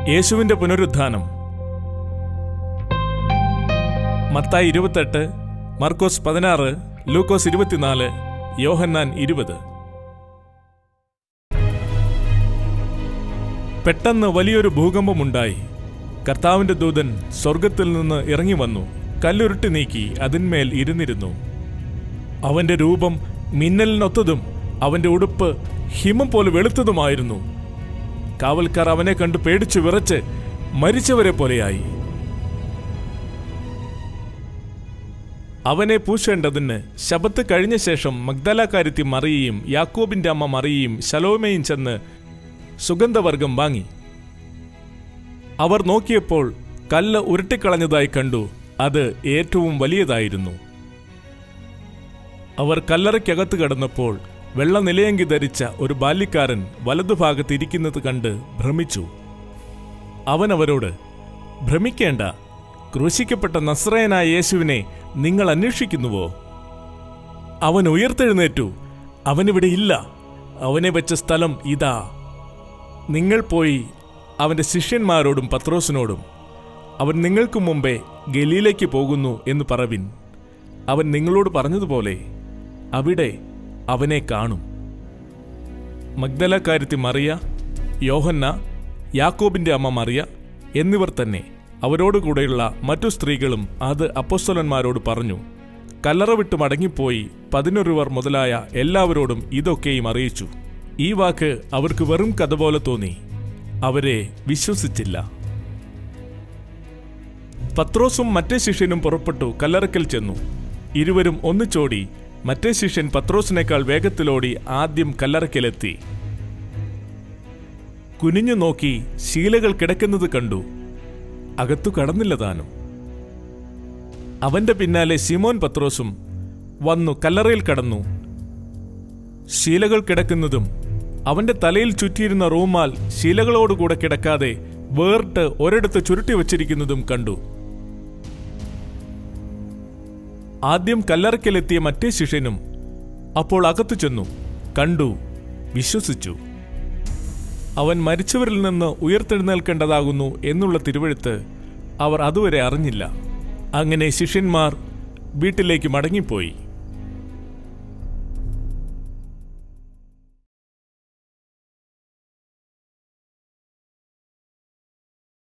യേശുവിന്റെ പുനരുത്ഥാനം. മത്തായി 28, മർക്കോസ് 16, ലൂക്കോസ് 24, യോഹന്നാൻ 20. പെട്ടെന്ന് വലിയൊരു ഭൂകമ്പമുണ്ടായി. കർത്താവിന്റെ ദൂതൻ സ്വർഗത്തിൽ നിന്ന് ഇറങ്ങി വന്നു, കല്ലുരുട്ടി നീക്കി അതിന്മേൽ ഇരുന്നിരുന്നു. അവന്റെ രൂപം മിന്നലിനൊത്തതും അവന്റെ ഉടുപ്പ് ഹിമം പോലെ വെളുത്തതുമായിരുന്നു. കാവൽക്കാർ അവനെ കണ്ട് പേടിച്ചു വിറച്ച് മരിച്ചവരെ പോലെയായി. അവനെ പൂശേണ്ടതിന് ശബത്ത് കഴിഞ്ഞ ശേഷം മഗ്ദലക്കാരത്തി മറിയയും യാക്കോബിന്റെ അമ്മ മറിയയും ശലോമയും ചെന്ന് സുഗന്ധവർഗം വാങ്ങി. അവർ നോക്കിയപ്പോൾ കല്ല് ഉരുട്ടിക്കളഞ്ഞതായി കണ്ടു. അത് ഏറ്റവും വലിയതായിരുന്നു. അവർ കല്ലറയ്ക്കകത്ത് കടന്നപ്പോൾ വെള്ള നിലയങ്കി ധരിച്ച ഒരു ബാല്യക്കാരൻ വലതുഭാഗത്ത് ഇരിക്കുന്നത് കണ്ട് ഭ്രമിച്ചു. അവൻ അവരോട്, ഭ്രമിക്കേണ്ട, ക്രൂശിക്കപ്പെട്ട നസ്രയനായ യേശുവിനെ നിങ്ങൾ അന്വേഷിക്കുന്നുവോ? അവൻ ഉയർത്തെഴുന്നേറ്റു, അവനിവിടെ ഇല്ല. അവനെ വെച്ച സ്ഥലം ഇതാ. നിങ്ങൾ പോയി അവന്റെ ശിഷ്യന്മാരോടും പത്രോസിനോടും, അവൻ നിങ്ങൾക്ക് മുമ്പേ ഗലീലയ്ക്ക് പോകുന്നു എന്ന് പറവിൻ. അവൻ നിങ്ങളോട് പറഞ്ഞതുപോലെ അവിടെ അവനെ കാണും. മഗ്ദലക്കാരത്തി മറിയ, യോഹന്ന, യാക്കോബിന്റെ അമ്മ മറിയ എന്നിവർ തന്നെ അവരോടുകൂടെയുള്ള മറ്റു സ്ത്രീകളും അത് അപ്പോസ്തലന്മാരോട് പറഞ്ഞു. കല്ലറ വിട്ട് മടങ്ങിപ്പോയി 11 മുതലായ എല്ലാവരോടും ഇതൊക്കെയും അറിയിച്ചു. ഈ വാക്ക് അവർക്ക് വെറും കഥ പോലെ തോന്നി. അവരെ വിശ്വസിച്ചില്ല. പത്രോസും മറ്റേ ശിഷ്യനും പുറപ്പെട്ടു കല്ലറക്കൽ ചെന്നു. ഇരുവരും ഒന്നിച്ചോടി. മറ്റേ ശിഷ്യൻ പത്രോസിനേക്കാൾ വേഗത്തിലോടി ആദ്യം കല്ലറയ്ക്കലെത്തി. കുനിഞ്ഞു നോക്കി ശീലകൾ കിടക്കുന്നത് കണ്ടു. അകത്തു കടന്നില്ല താനും. അവന്റെ പിന്നാലെ ശിമോൻ പത്രോസും വന്നു കല്ലറയിൽ കടന്നു. ശീലകൾ കിടക്കുന്നതും അവന്റെ തലയിൽ ചുറ്റിയിരുന്ന റൂമാൽ ശീലകളോടുകൂടെ കിടക്കാതെ വേറിട്ട് ഒരിടത്ത് ചുരുട്ടി വച്ചിരിക്കുന്നതും കണ്ടു. ആദ്യം കല്ലറയ്ക്കലെത്തിയ മറ്റേ ശിഷ്യനും അപ്പോൾ അകത്തു ചെന്നു, കണ്ടു, വിശ്വസിച്ചു. അവൻ മരിച്ചവരിൽ നിന്ന് ഉയർത്തെഴുന്നേൽക്കേണ്ടതാകുന്നു എന്നുള്ള തിരുവെഴുത്ത് അവർ അതുവരെ അറിഞ്ഞില്ല. അങ്ങനെ ശിഷ്യന്മാർ വീട്ടിലേക്ക് മടങ്ങിപ്പോയി.